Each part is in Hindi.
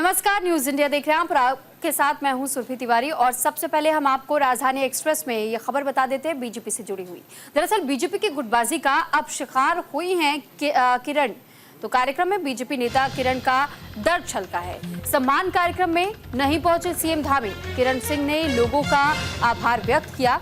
नमस्कार, न्यूज इंडिया देख रहे हैं आप। आपके साथ मैं हूं सुरभि तिवारी और सबसे पहले हम आपको राजधानी एक्सप्रेस में ये खबर बता देते हैं बीजेपी से जुड़ी हुई। दरअसल बीजेपी की गुटबाजी का अब शिकार हुई हैं किरण। तो कार्यक्रम में बीजेपी नेता किरण का दर्द छलका है। सम्मान कार्यक्रम में नहीं पहुंचे सीएम धामी। किरण सिंह ने लोगों का आभार व्यक्त किया।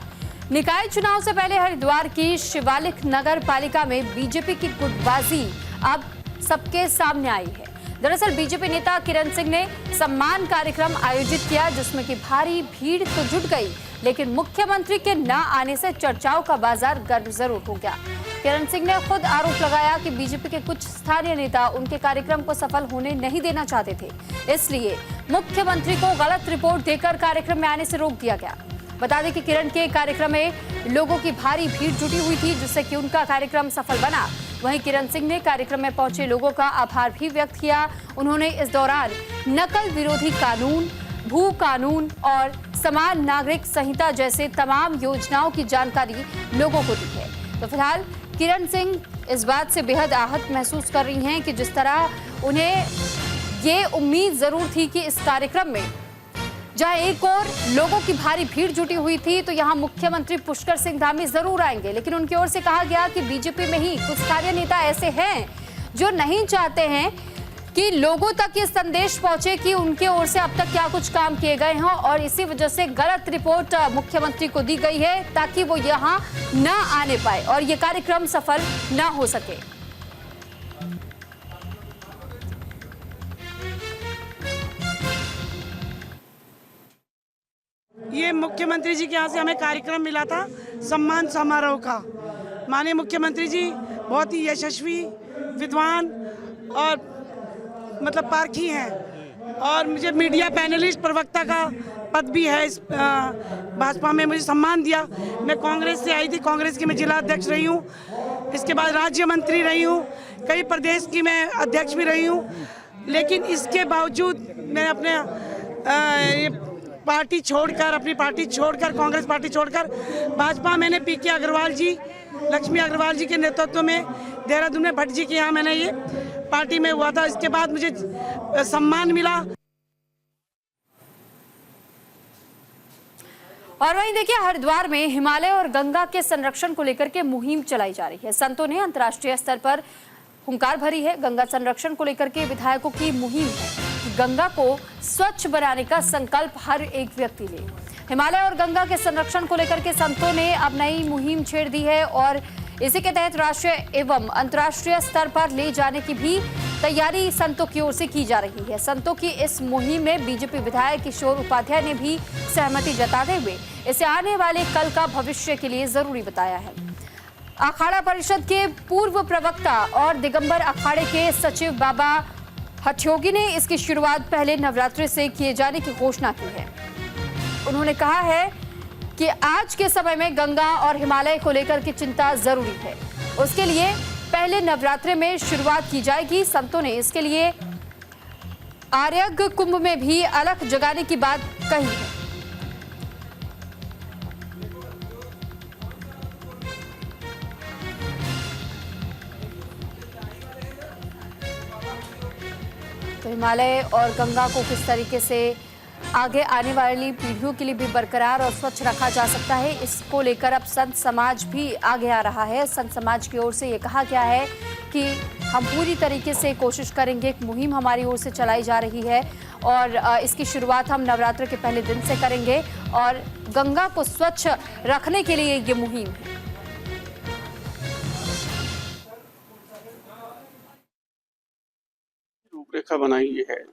निकाय चुनाव से पहले हरिद्वार की शिवालिक नगर पालिका में बीजेपी की गुटबाजी अब सबके सामने आई है। दरअसल बीजेपी नेता किरण सिंह ने सम्मान कार्यक्रम आयोजित किया, जिसमें कि भारी भीड़ तो जुट गई, लेकिन मुख्यमंत्री के न आने से चर्चाओं का बाजार गर्म जरूर हो गया। किरण सिंह ने खुद आरोप लगाया कि बीजेपी के कुछ स्थानीय नेता उनके कार्यक्रम को सफल होने नहीं देना चाहते थे, इसलिए मुख्यमंत्री को गलत रिपोर्ट देकर कार्यक्रम में आने से रोक दिया गया। बता दें कि किरण के कार्यक्रम में लोगों की भारी भीड़ जुटी हुई थी, जिससे कि उनका कार्यक्रम सफल बना। वहीं किरण सिंह ने कार्यक्रम में पहुंचे लोगों का आभार भी व्यक्त किया। उन्होंने इस दौरान नकल विरोधी कानून, भू कानून और समान नागरिक संहिता जैसे तमाम योजनाओं की जानकारी लोगों को दी है। तो फिलहाल किरण सिंह इस बात से बेहद आहत महसूस कर रही हैं कि जिस तरह उन्हें ये उम्मीद जरूर थी कि इस कार्यक्रम में जहां एक और लोगों की भारी भीड़ जुटी हुई थी, तो यहां मुख्यमंत्री पुष्कर सिंह धामी जरूर आएंगे, लेकिन उनकी ओर से कहा गया कि बीजेपी में ही कुछ स्थानीय नेता ऐसे हैं जो नहीं चाहते हैं कि लोगों तक ये संदेश पहुंचे कि उनके ओर से अब तक क्या कुछ काम किए गए हैं, और इसी वजह से गलत रिपोर्ट मुख्यमंत्री को दी गई है ताकि वो यहां न आने पाए और ये कार्यक्रम सफल न हो सके। ये मुख्यमंत्री जी के यहाँ से हमें कार्यक्रम मिला था सम्मान समारोह का। माननीय मुख्यमंत्री जी बहुत ही यशस्वी, विद्वान और मतलब पारखी हैं, और मुझे मीडिया पैनलिस्ट प्रवक्ता का पद भी है इस भाजपा में मुझे सम्मान दिया। मैं कांग्रेस से आई थी, कांग्रेस की मैं जिला अध्यक्ष रही हूँ, इसके बाद राज्य मंत्री रही हूँ, कई प्रदेश की मैं अध्यक्ष भी रही हूँ, लेकिन इसके बावजूद मैं अपने पार्टी छोड़कर, अपनी पार्टी छोड़कर, कांग्रेस पार्टी छोड़कर भाजपा, मैंने पीके अग्रवाल जी, लक्ष्मी अग्रवाल जी के नेतृत्व में देहरादून में भट्ट जी के यहाँ मैंने ये पार्टी में हुआ था। इसके बाद मुझे सम्मान मिला। और वहीं देखिए, हरिद्वार में हिमालय और गंगा के संरक्षण को लेकर के मुहिम चलाई जा रही है। संतों ने अंतर्राष्ट्रीय स्तर पर हुंकार भरी है। गंगा संरक्षण को लेकर के विधायकों की मुहिम है। गंगा को स्वच्छ बनाने का संकल्प हर एक व्यक्ति ले। हिमालय और गंगा के संरक्षण को लेकर के संतों ने अब नई मुहिम छेड़ दी है, और इसी के तहत राष्ट्रीय एवं अंतर्राष्ट्रीय स्तर पर ले जाने की भी तैयारी संतों की ओर से की जा रही है। संतों की इस मुहिम में बीजेपी विधायक किशोर उपाध्याय ने भी सहमति जताते हुए इसे आने वाले कल का भविष्य के लिए जरूरी बताया है। अखाड़ा परिषद के पूर्व प्रवक्ता और दिगंबर अखाड़े के सचिव बाबा हठयोगी ने इसकी शुरुआत पहले नवरात्रि से किए जाने की घोषणा की है। उन्होंने कहा है कि आज के समय में गंगा और हिमालय को लेकर की चिंता जरूरी है, उसके लिए पहले नवरात्रि में शुरुआत की जाएगी। संतों ने इसके लिए आर्यग कुंभ में भी अलख जगाने की बात कही है। तो हिमालय और गंगा को किस तरीके से आगे आने वाली पीढ़ियों के लिए भी बरकरार और स्वच्छ रखा जा सकता है, इसको लेकर अब संत समाज भी आगे आ रहा है। संत समाज की ओर से ये कहा गया है कि हम पूरी तरीके से कोशिश करेंगे। एक मुहिम हमारी ओर से चलाई जा रही है और इसकी शुरुआत हम नवरात्र के पहले दिन से करेंगे, और गंगा को स्वच्छ रखने के लिए ये मुहिम है। रूपरेखा बनाई है।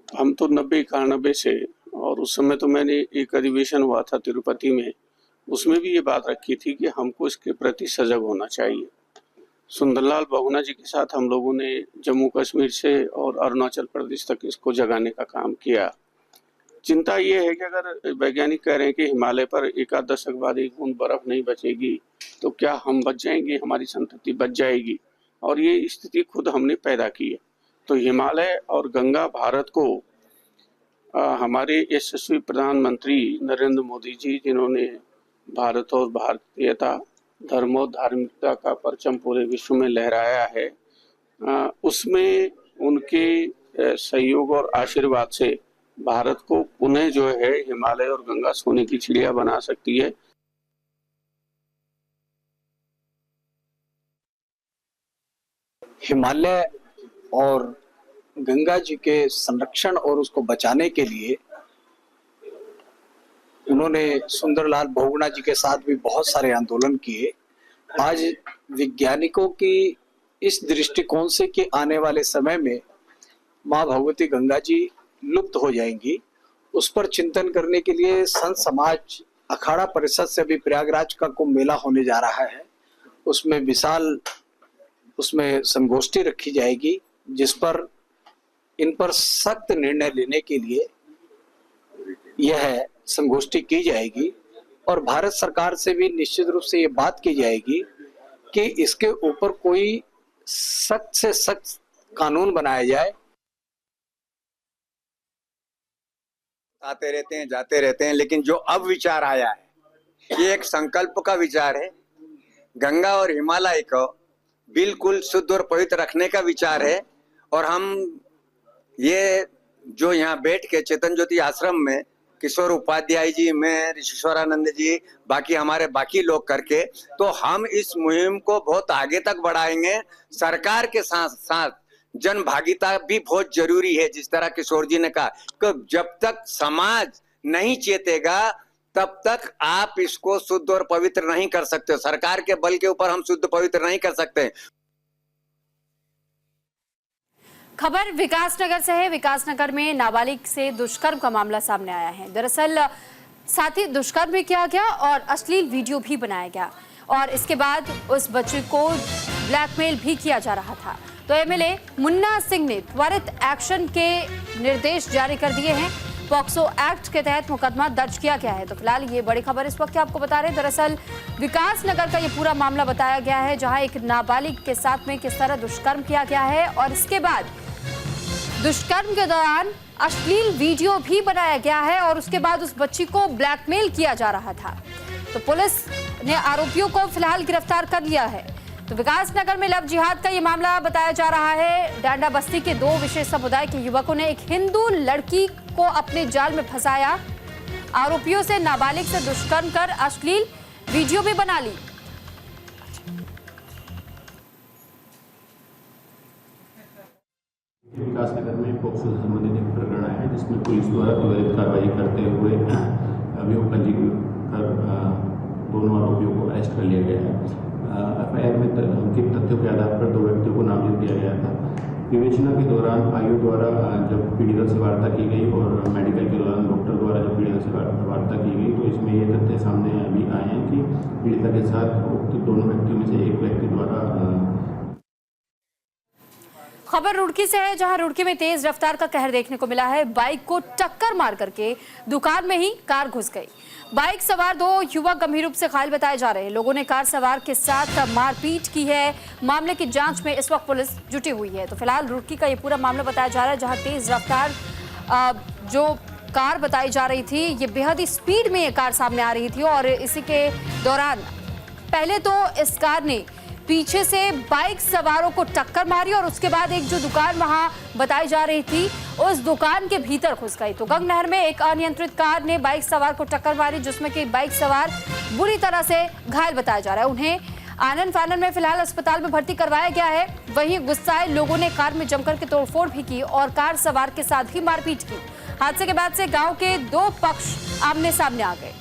हम तो 90-91 से, और उस समय तो मैंने एक अधिवेशन हुआ था तिरुपति में, उसमें भी ये बात रखी थी कि हमको इसके प्रति सजग होना चाहिए। सुंदरलाल बहुगुणा जी के साथ हम लोगों ने जम्मू कश्मीर से और अरुणाचल प्रदेश तक इसको जगाने का काम किया। चिंता ये है कि अगर वैज्ञानिक कह रहे हैं कि हिमालय पर एक आध दशक बाद एक बूंद बर्फ नहीं बचेगी, तो क्या हम बच जाएंगे, हमारी संतति बच जाएगी? और ये स्थिति खुद हमने पैदा की है। तो हिमालय और गंगा भारत को हमारे यशस्वी प्रधानमंत्री नरेंद्र मोदी जी, जिन्होंने भारत और भारतीयता, धर्म और धार्मिकता का परचम पूरे विश्व में लहराया है, उसमें उनके सहयोग और आशीर्वाद से भारत को पुनः जो है हिमालय और गंगा सोने की चिड़िया बना सकती है। हिमालय और गंगा जी के संरक्षण और उसको बचाने के लिए उन्होंने सुंदरलाल बहुगुणा जी के साथ भी बहुत सारे आंदोलन किए। आज वैज्ञानिकों की इस दृष्टिकोण से कि आने वाले समय में माँ भगवती गंगा जी लुप्त हो जाएंगी, उस पर चिंतन करने के लिए संत समाज अखाड़ा परिषद से भी प्रयागराज का कुंभ मेला होने जा रहा है। उसमें विशाल संगोष्ठी रखी जाएगी, जिस पर इन पर सख्त निर्णय लेने के लिए यह संगोष्ठी की जाएगी और भारत सरकार से भी निश्चित रूप से ये बात की जाएगी कि इसके ऊपर कोई सख्त से सख्त कानून बनाया जाए। आते रहते हैं, जाते रहते हैं, लेकिन जो अब विचार आया है ये एक संकल्प का विचार है। गंगा और हिमालय को बिल्कुल शुद्ध और पवित्र रखने का विचार है। और हम ये जो यहाँ बैठ के चेतन ज्योति आश्रम में किशोर उपाध्याय जी, मैं, ऋषिश्वरानंद जी, हमारे बाकी लोग करके, तो हम इस मुहिम को बहुत आगे तक बढ़ाएंगे। सरकार के साथ साथ जन भागीदारी भी बहुत जरूरी है। जिस तरह किशोर जी ने कहा कि जब तक समाज नहीं चेतेगा तब तक आप इसको शुद्ध और पवित्र नहीं कर सकते। सरकार के बल के ऊपर हम शुद्ध पवित्र नहीं कर सकते। खबर विकासनगर से है। विकासनगर में नाबालिग से दुष्कर्म का मामला सामने आया है। दरअसल साथ ही दुष्कर्म भी किया गया और अश्लील वीडियो भी बनाया गया और इसके बाद उस बच्ची को ब्लैकमेल भी किया जा रहा था। तो एमएलए मुन्ना सिंह ने त्वरित एक्शन के निर्देश जारी कर दिए हैं। पॉक्सो एक्ट के तहत मुकदमा दर्ज किया गया है। तो फिलहाल ये बड़ी खबर इस वक्त आपको बता रहे हैं। दरअसल विकासनगर का ये पूरा मामला बताया गया है, जहां एक नाबालिग के साथ में किस तरह दुष्कर्म किया गया है और इसके बाद दुष्कर्म के दौरान अश्लील वीडियो भी बनाया गया है और उसके बाद उस बच्ची को ब्लैकमेल किया जा रहा था। तो पुलिस ने आरोपियों को फिलहाल गिरफ्तार कर लिया है। तो विकासनगर में लव जिहाद का ये मामला बताया जा रहा है। डांडा बस्ती के दो विशेष समुदाय के युवकों ने एक हिंदू लड़की को अपने जाल में फंसाया। आरोपियों से नाबालिग से दुष्कर्म कर अश्लील वीडियो भी बना ली। विकासनगर में पॉक्सो से संबंधित एक प्रकरण आया है, जिसमें पुलिस द्वारा त्वरित कार्रवाई करते हुए अभियोग पंजीकृत कर दोनों आरोपियों को अरेस्ट कर लिया गया है। एफआईआर में अंकित तथ्यों के आधार पर दो व्यक्तियों को नामजद किया गया था। विवेचना के दौरान आयु द्वारा जब पीड़िता से वार्ता की गई और मेडिकल के दौरान डॉक्टर द्वारा जब पीड़िता से वार्ता की गई, तो इसमें ये तथ्य सामने अभी आए हैं कि पीड़िता के साथ उक्त दोनों व्यक्तियों में से एक व्यक्ति द्वारा। खबर रुड़की से है, जहां रुड़की में तेज रफ्तार का कहर देखने को मिला है। बाइक को टक्कर मार करके दुकान में ही कार घुस गई। बाइक सवार दो युवक गंभीर रूप से घायल बताए जा रहे हैं। लोगों ने कार सवार के साथ मारपीट की है। मामले की जांच में इस वक्त पुलिस जुटी हुई है। तो फिलहाल रुड़की का ये पूरा मामला बताया जा रहा है, जहां तेज रफ्तार जो कार बताई जा रही थी, ये बेहद ही स्पीड में ये कार सामने आ रही थी और इसी के दौरान पहले तो इस कार ने पीछे से बाइक सवारों को टक्कर मारी और उसके बाद एक जो दुकान वहां बताई जा रही थी, उस दुकान के भीतर घुस गई। तो गंग नहर में एक अनियंत्रित कार ने बाइक सवार को टक्कर मारी, जिसमें कि बाइक सवार बुरी तरह से घायल बताया जा रहा है। उन्हें आनन फानन में फिलहाल अस्पताल में भर्ती करवाया गया है। वहीं गुस्साए लोगों ने कार में जमकर के तोड़फोड़ भी की और कार सवार के साथ ही मारपीट की। हादसे के बाद से गाँव के दो पक्ष आमने सामने आ गए।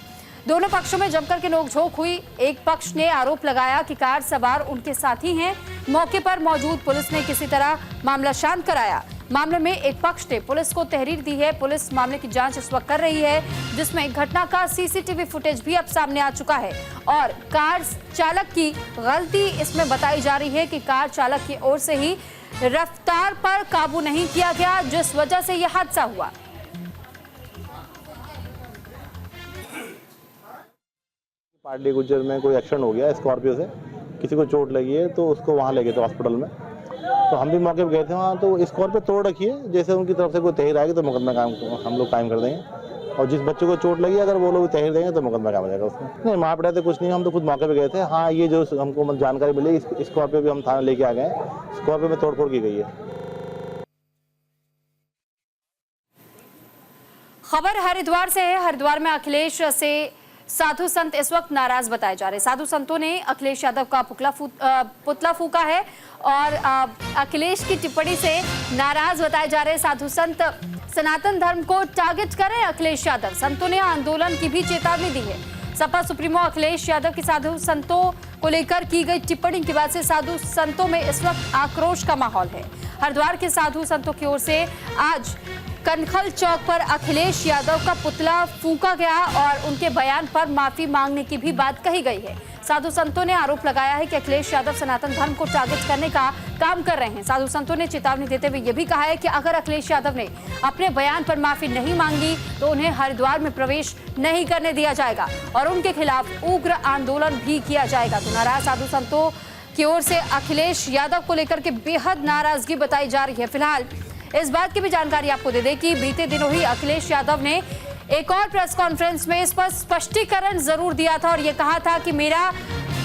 दोनों पक्षों में जमकर के नोकझोंक हुई। एक पक्ष ने आरोप लगाया कि कार सवार उनके साथी हैं। मौके पर मौजूद पुलिस ने किसी तरह मामला शांत कराया। मामले में एक पक्ष ने पुलिस को तहरीर दी है। पुलिस मामले की जांच इस वक्त कर रही है, जिसमें घटना का सीसीटीवी फुटेज भी अब सामने आ चुका है और कार चालक की गलती इसमें बताई जा रही है कि कार चालक की ओर से ही रफ्तार पर काबू नहीं किया गया, जिस वजह से यह हादसा हुआ। पार्ली गुज्जर में कोई एक्सीडेंट हो गया स्कॉर्पियो से, किसी को चोट लगी है तो उसको वहाँ ले गए थे हॉस्पिटल में। तो हम भी मौके पर गए थे वहाँ, तो स्कॉर्पियो तोड़ रखी है। जैसे उनकी तरफ से कोई तहरीर आएगी तो मुकदमा हम लोग कायम कर देंगे और जिस बच्चे को चोट लगी अगर वो लोग तहरीर देंगे तो मुकदमा कायम हो जाएगा उसमें। नहीं वहाँ पड़ा तो कुछ नहीं, हम तो खुद मौके पर गए थे। हाँ, ये जो हमको जानकारी मिली, स्कॉर्पियो भी हम थाने लेके आ गए। स्कॉर्पियो में तोड़फोड़ की गई है। खबर हरिद्वार से है। हरिद्वार में अखिलेश से साधु संत इस वक्त नाराज बताए जा रहे हैं। साधु संतों ने अखिलेश यादव का पुतला फूका है और अखिलेश की टिप्पणी से नाराज बताए जा रहे साधु संत सनातन धर्म को टारगेट कर रहे हैं अखिलेश यादव। संतों ने आंदोलन की भी चेतावनी दी है। सपा सुप्रीमो अखिलेश यादव की साधु संतों को लेकर की गई टिप्पणी के बाद से साधु संतों में इस वक्त आक्रोश का माहौल है। हरिद्वार के साधु संतों की ओर से आज कनखल चौक पर अखिलेश यादव का पुतला फूंका गया और उनके बयान पर माफी मांगने की भी बात कही गई है। साधु संतों ने आरोप लगाया है कि अखिलेश यादव सनातन धर्म को टारगेट करने का काम कर रहे हैं। साधु संतों ने चेतावनी देते हुए यह भी कहा है कि अगर अखिलेश यादव ने अपने बयान पर माफी नहीं मांगी तो उन्हें हरिद्वार में प्रवेश नहीं करने दिया जाएगा और उनके खिलाफ उग्र आंदोलन भी किया जाएगा। तो नाराज साधु संतों की ओर से अखिलेश यादव को लेकर के बेहद नाराजगी बताई जा रही है। फिलहाल इस बात की भी जानकारी आपको दे दें कि बीते दिनों ही अखिलेश यादव ने एक और प्रेस कॉन्फ्रेंस में इस पर स्पष्टीकरण जरूर दिया था और ये कहा था कि मेरा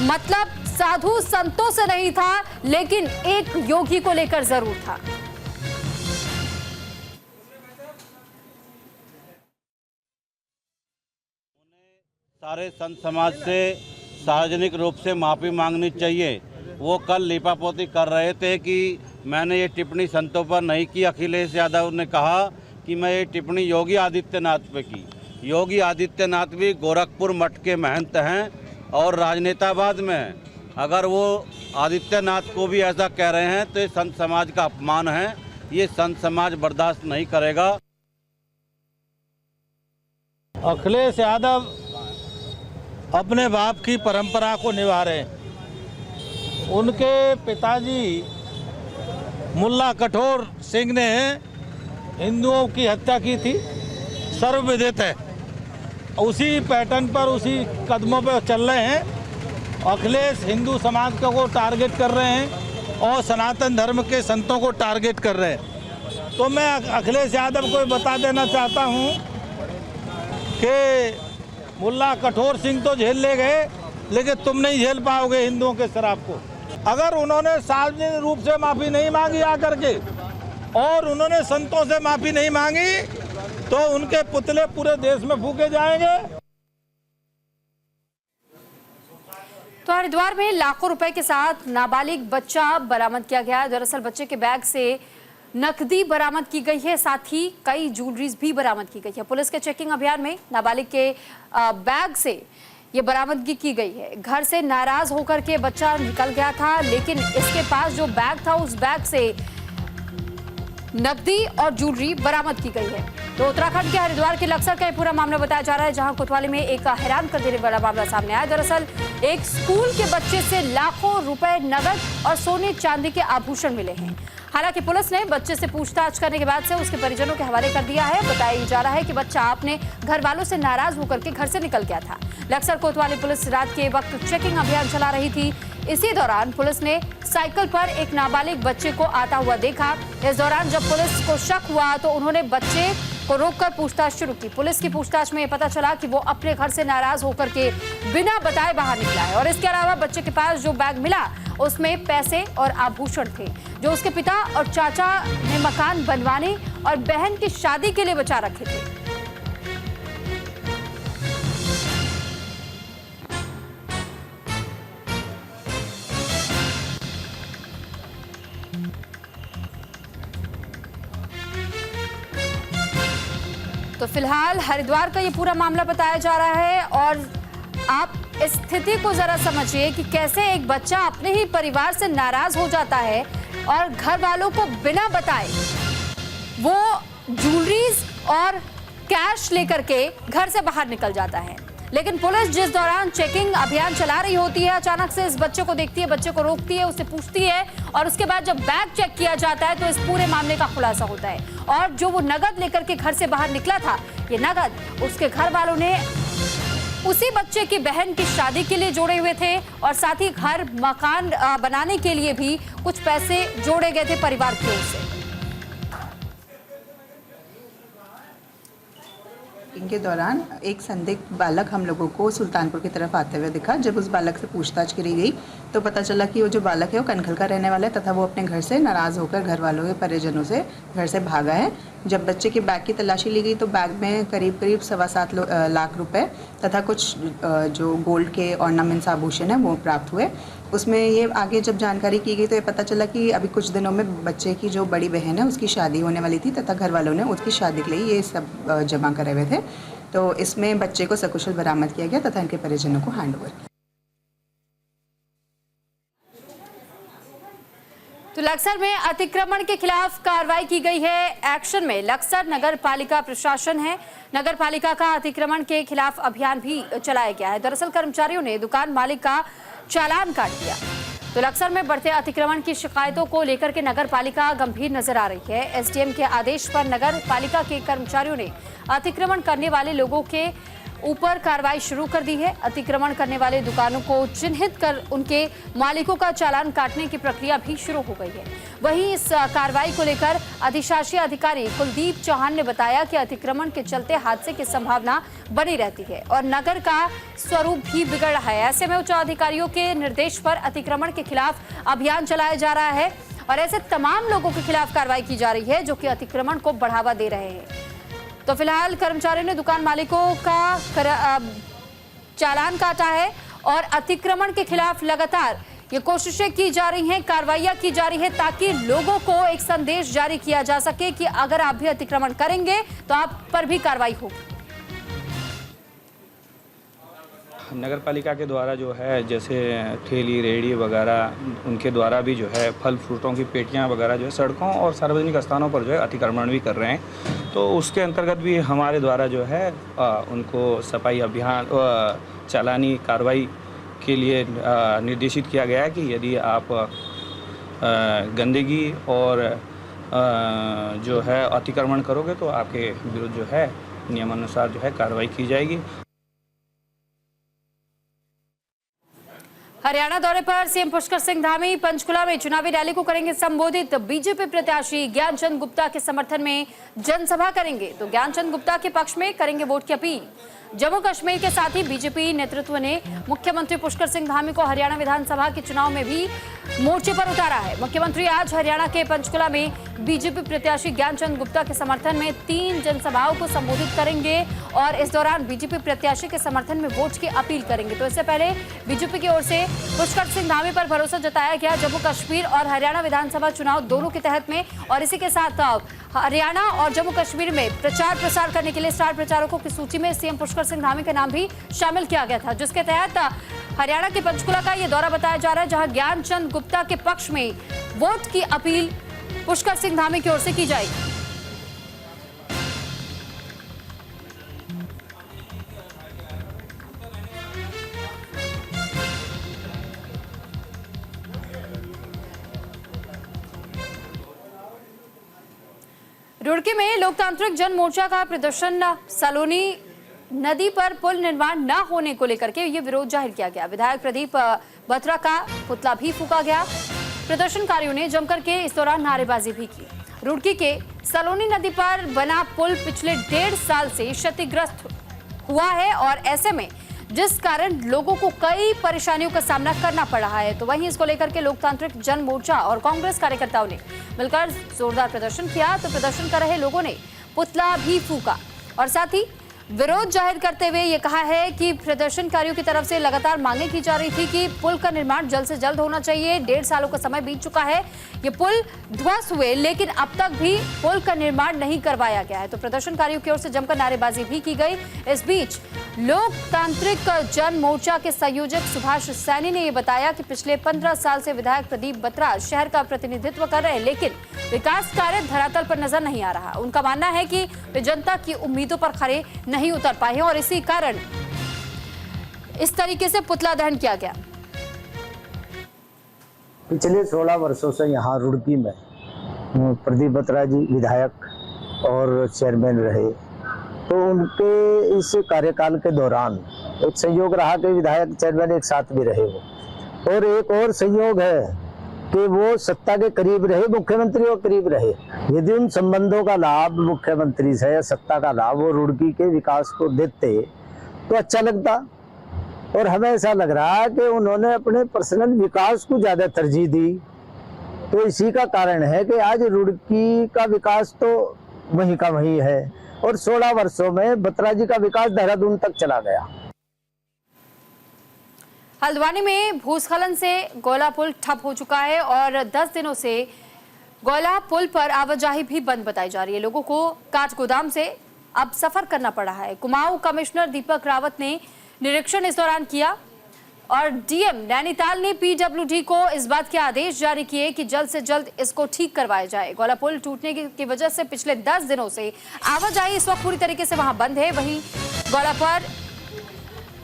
मतलब साधु संतों से नहीं था, लेकिन एक योगी को लेकर जरूर था। सारे संत समाज से सार्वजनिक रूप से माफी मांगनी चाहिए। वो कल लीपापोती कर रहे थे कि मैंने ये टिप्पणी संतों पर नहीं की। अखिलेश यादव ने कहा कि मैं ये टिप्पणी योगी आदित्यनाथ पे की। योगी आदित्यनाथ भी गोरखपुर मठ के महंत हैं और राजनेतावाद में हैं। अगर वो आदित्यनाथ को भी ऐसा कह रहे हैं तो ये संत समाज का अपमान है। ये संत समाज बर्दाश्त नहीं करेगा। अखिलेश यादव अपने बाप की परंपरा को निभा रहे हैं। उनके पिताजी मुल्ला कठोर सिंह ने हिंदुओं की हत्या की थी, सर्वविदित है। उसी पैटर्न पर, उसी कदमों पर चल रहे हैं। अखिलेश हिंदू समाज को टारगेट कर रहे हैं और सनातन धर्म के संतों को टारगेट कर रहे हैं। तो मैं अखिलेश यादव को बता देना चाहता हूं कि मुल्ला कठोर सिंह तो झेल ले गए, लेकिन तुम नहीं झेल पाओगे हिंदुओं के शराब को। अगर उन्होंने सार्वजनिक रूप से माफ़ी नहीं मांगी आकर के और उन्होंने संतों से माफ़ी नहीं मांगी तो उनके पुतले पूरे देश में फूके जाएंगे। तो हरिद्वार में लाखों रुपए के साथ नाबालिग बच्चा बरामद किया गया। दरअसल बच्चे के बैग से नकदी बरामद की गई है, साथ ही कई ज्वेलरीज भी बरामद की गई है। पुलिस के चेकिंग अभियान में नाबालिग के बैग से ये बरामदगी की गई है। घर से नाराज होकर के बच्चा निकल गया था, लेकिन इसके पास जो बैग था उस बैग से नकदी और ज्वेलरी बरामद की गई है। तो उत्तराखंड के हरिद्वार के लक्सर का ये पूरा मामला बताया जा रहा है, जहां कोतवाली में एक हैरान कर देने वाला मामला सामने आया। दरअसल एक स्कूल के बच्चे से लाखों रुपए नगद और सोने चांदी के आभूषण मिले हैं। हालांकि पुलिस ने बच्चे से पूछताछ करने के बाद से उसके परिजनों के हवाले कर दिया है। बताया जा रहा है कि बच्चा अपने घर वालों से नाराज होकर के घर से निकल गया था। लक्सर कोतवाली पुलिस रात के वक्त चेकिंग अभियान चला रही थी। इसी दौरान पुलिस ने साइकिल पर एक नाबालिग बच्चे को आता हुआ देखा। इस दौरान जब पुलिस को शक हुआ तो उन्होंने बच्चे को रोककर पूछताछ शुरू की। पुलिस की पूछताछ में यह पता चला कि वो अपने घर से नाराज होकर के बिना बताए बाहर निकला है और इसके अलावा बच्चे के पास जो बैग मिला उसमें पैसे और आभूषण थे, जो उसके पिता और चाचा ने मकान बनवाने और बहन की शादी के लिए बचा रखे थे। तो फिलहाल हरिद्वार का ये पूरा मामला बताया जा रहा है और आप इस स्थिति को जरा समझिए कि कैसे एक बच्चा अपने ही परिवार से नाराज हो जाता है और घर वालों को बिना बताए वो ज्वेलरीज और कैश लेकर के घर से बाहर निकल जाता है। लेकिन पुलिस जिस दौरान चेकिंग अभियान चला रही होती है, अचानक से इस बच्चे को देखती है, बच्चे को रोकती है, उससे पूछती है और उसके बाद जब बैग चेक किया जाता है तो इस पूरे मामले का खुलासा होता है। और जो वो नगद लेकर के घर से बाहर निकला था, ये नगद उसके घर वालों ने उसी बच्चे की बहन की शादी के लिए जोड़े हुए थे और साथ ही घर मकान बनाने के लिए भी कुछ पैसे जोड़े गए थे परिवार की ओर से। के दौरान एक संदिग्ध बालक हम लोगों को सुल्तानपुर की तरफ आते हुए दिखा। जब उस बालक से पूछताछ करी गई तो पता चला कि वो जो बालक है वो कनखल का रहने वाला है तथा वो अपने घर से नाराज़ होकर घर वालों के परिजनों से घर से भागा है। जब बच्चे के बैग की तलाशी ली गई तो बैग में करीब 7.25 लाख रुपए तथा कुछ जो गोल्ड के ऑर्नामेंट्स आभूषण है वो प्राप्त हुए। उसमें ये आगे जब जानकारी की गई तो ये पता चला कि अभी कुछ दिनों में बच्चे की जो बड़ी बहन है उसकी शादी होने वाली थी तथा घर वालों ने उसकी शादी के लिए ये सब जमा करे हुए थे। तो इसमें बच्चे को सकुशल बरामद किया गया तथा इनके परिजनों को हैंड ओवर किया। तो लक्सर में अतिक्रमण के खिलाफ कार्रवाई की गई है। एक्शन में लक्सर नगर पालिका प्रशासन है। नगर पालिका का अतिक्रमण के खिलाफ अभियान भी चलाया गया है। दरअसल कर्मचारियों ने दुकान मालिक का चालान काट दिया। तो लक्सर में बढ़ते अतिक्रमण की शिकायतों को लेकर के नगर पालिका गंभीर नजर आ रही है। एसडीएम के आदेश पर नगर पालिका के कर्मचारियों ने अतिक्रमण करने वाले लोगों के ऊपर कार्रवाई शुरू कर दी है। अतिक्रमण करने वाले दुकानों को चिन्हित कर उनके मालिकों का चालान काटने की प्रक्रिया भी शुरू हो गई है। वहीं इस कार्रवाई को लेकर अधिशासी अधिकारी कुलदीप चौहान ने बताया कि अतिक्रमण के चलते हादसे की संभावना बनी रहती है और नगर का स्वरूप भी बिगड़ रहा है। ऐसे में उच्च अधिकारियों के निर्देश पर अतिक्रमण के खिलाफ अभियान चलाया जा रहा है और ऐसे तमाम लोगों के खिलाफ कार्रवाई की जा रही है जो कि अतिक्रमण को बढ़ावा दे रहे हैं। तो फिलहाल कर्मचारियों ने दुकान मालिकों का चालान काटा है और अतिक्रमण के खिलाफ लगातार ये कोशिशें की जा रही हैं, कार्रवाइयां की जा रही है ताकि लोगों को एक संदेश जारी किया जा सके कि अगर आप भी अतिक्रमण करेंगे तो आप पर भी कार्रवाई होगी। नगर पालिका के द्वारा जो है जैसे ठेली रेहड़ी वगैरह उनके द्वारा भी जो है फल फ्रूटों की पेटियां वगैरह जो है सड़कों और सार्वजनिक स्थानों पर जो है अतिक्रमण भी कर रहे हैं। तो उसके अंतर्गत भी हमारे द्वारा जो है उनको सफाई अभियान चालानी कार्रवाई के लिए निर्देशित किया गया है कि यदि आप गंदगी और जो है अतिक्रमण करोगे तो आपके विरुद्ध जो है नियमानुसार जो है कार्रवाई की जाएगी। हरियाणा दौरे पर सीएम पुष्कर सिंह धामी पंचकुला में चुनावी रैली को करेंगे संबोधित। बीजेपी प्रत्याशी ज्ञानचंद गुप्ता के समर्थन में जनसभा करेंगे तो ज्ञानचंद गुप्ता के पक्ष में करेंगे वोट की अपील। जम्मू कश्मीर के साथ ही बीजेपी नेतृत्व ने मुख्यमंत्री पुष्कर सिंह धामी को हरियाणा विधानसभा के चुनाव में भी मोर्चे पर उतारा है। मुख्यमंत्री आज हरियाणा के पंचकुला में बीजेपी प्रत्याशी ज्ञानचंद गुप्ता के समर्थन में 3 जनसभाओं को संबोधित करेंगे और इस दौरान बीजेपी प्रत्याशी के समर्थन में वोट की अपील करेंगे। तो इससे पहले बीजेपी की ओर से पुष्कर सिंह धामी पर भरोसा जताया गया जम्मू कश्मीर और हरियाणा विधानसभा चुनाव दोनों के तहत में, और इसी के साथ हरियाणा और जम्मू कश्मीर में प्रचार प्रसार करने के लिए स्टार प्रचारकों की सूची में सीएम पुष्कर सिंह धामी का नाम भी शामिल किया गया था, जिसके तहत हरियाणा के पंचकुला का ये दौरा बताया जा रहा है जहां ज्ञानचंद गुप्ता के पक्ष में वोट की अपील पुष्कर सिंह धामी की ओर से की जाएगी। रुड़की में लोकतांत्रिक जन मोर्चा का प्रदर्शन सलोनी नदी पर पुल निर्माण न होने को लेकर के ये विरोध जाहिर किया गया। विधायक प्रदीप बत्रा का पुतला भी फूका गया। प्रदर्शनकारियों ने जमकर के इस दौरान नारेबाजी भी की। रुड़की के सलोनी नदी पर बना पुल पिछले 1.5 साल से क्षतिग्रस्त हुआ है और ऐसे में जिस कारण लोगों को कई परेशानियों का सामना करना पड़ रहा है। तो वहीं इसको लेकर के लोकतांत्रिक जन मोर्चा और कांग्रेस कार्यकर्ताओं ने मिलकर जोरदार प्रदर्शन किया। तो प्रदर्शन कर रहे लोगों ने पुतला भी फूका और साथ ही विरोध जाहिर करते हुए ये कहा है कि प्रदर्शनकारियों की तरफ से लगातार मांगे की जा रही थी कि पुल का निर्माण जल्द से जल्द होना चाहिए। 1.5 सालों का समय बीत चुका है, ये पुल ध्वस्त हुए लेकिन अब तक भी पुल का निर्माण नहीं करवाया गया है। तो प्रदर्शनकारियों की ओर से जमकर नारेबाजी भी की गई। इस बीच लोकतांत्रिक जन मोर्चा के संयोजक सुभाष सैनी ने यह बताया कि पिछले 15 साल से विधायक प्रदीप बत्रा शहर का प्रतिनिधित्व कर रहे हैं लेकिन विकास कार्य धरातल पर नजर नहीं आ रहा। उनका मानना है कि वे जनता की उम्मीदों पर खरे नहीं उतर पाए हैं और इसी कारण इस तरीके से पुतला दहन किया गया। पिछले 16 वर्षों से यहाँ रुड़की में प्रदीप बत्रा जी विधायक और चेयरमैन रहे, तो उनके इस कार्यकाल के दौरान एक संयोग रहा कि विधायक चेयरमैन एक साथ भी रहे हो। और एक और संयोग है कि वो सत्ता के करीब रहे, मुख्यमंत्री के करीब रहे। यदि उन संबंधों का लाभ मुख्यमंत्री से या सत्ता का लाभ वो रुड़की के विकास को देते तो अच्छा लगता, और हमें ऐसा लग रहा है कि उन्होंने अपने पर्सनल विकास को ज्यादा तरजीह दी। तो इसी का कारण है कि आज रुड़की का विकास तो वहीं का वहीं है, और 16 वर्षों में बत्रा जी का विकास देहरादून तक चला गया। हल्द्वानी में भूस्खलन से गोला पुल ठप हो चुका है और 10 दिनों से गोला पुल पर आवाजाही भी बंद बताई जा रही है। लोगों को काठगोदाम से अब सफर करना पड़ रहा है। कुमाऊं कमिश्नर दीपक रावत ने निरीक्षण इस दौरान किया और डीएम नैनीताल ने पीडब्ल्यूडी को इस बात के आदेश जारी किए कि जल्द से जल्द इसको ठीक करवाया जाए। गोला पुल टूटने की वजह से पिछले 10 दिनों से आवाजाही इस वक्त पूरी तरीके से वहां बंद है। वहीं गोला पर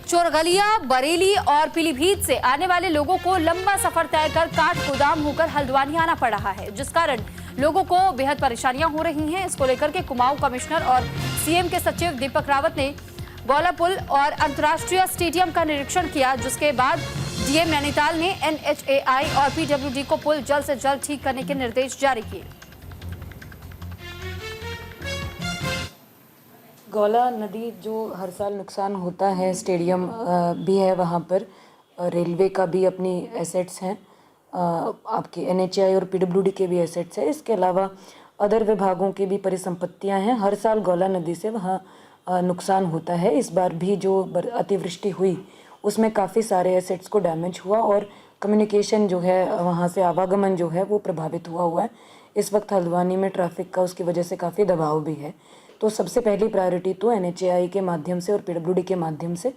चोरगलिया, बरेली और पीलीभीत से आने वाले लोगों को लंबा सफर तय कर काठगोदाम होकर हल्द्वानी आना पड़ रहा है, जिस कारण लोगों को बेहद परेशानियां हो रही हैं। इसको लेकर के कुमाऊं कमिश्नर और सीएम के सचिव दीपक रावत ने गोला पुल और अंतर्राष्ट्रीय स्टेडियम का निरीक्षण किया, जिसके बाद डीएम नैनीताल ने एनएचएआई और पीडब्ल्यूडी को पुल जल्द से जल्द ठीक करने के निर्देश जारी किए। गौला नदी जो हर साल नुकसान होता है, स्टेडियम भी है वहाँ पर, रेलवे का भी अपनी एसेट्स हैं, आपके एनएचएआई और पीडब्ल्यूडी के भी एसेट्स हैं, इसके अलावा अदर विभागों की भी परिसंपत्तियाँ हैं। हर साल गौला नदी से वहाँ नुकसान होता है। इस बार भी जो अतिवृष्टि हुई उसमें काफ़ी सारे एसेट्स को डैमेज हुआ और कम्युनिकेशन जो है वहाँ से आवागमन जो है वो प्रभावित हुआ है। इस वक्त हल्द्वानी में ट्रैफिक का उसकी वजह से काफ़ी दबाव भी है। तो सबसे पहली प्रायोरिटी तो एनएचएआई के माध्यम से और पीडब्ल्यूडी के माध्यम से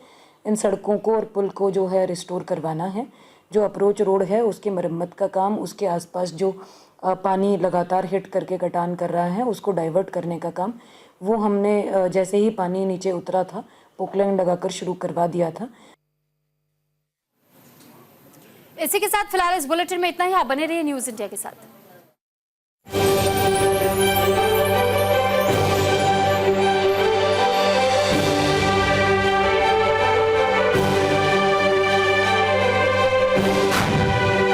इन सड़कों को और पुल को जो है रिस्टोर करवाना है। जो अप्रोच रोड है उसकी मरम्मत का काम, उसके आसपास जो पानी लगातार हिट करके कटान कर रहा है उसको डाइवर्ट करने का काम, वो हमने जैसे ही पानी नीचे उतरा था पोकलैंड लगाकर शुरू करवा दिया था। इसी के साथ फिलहाल इस बुलेटिन में इतना ही। आप बने रहिए न्यूज़ इंडिया के साथ।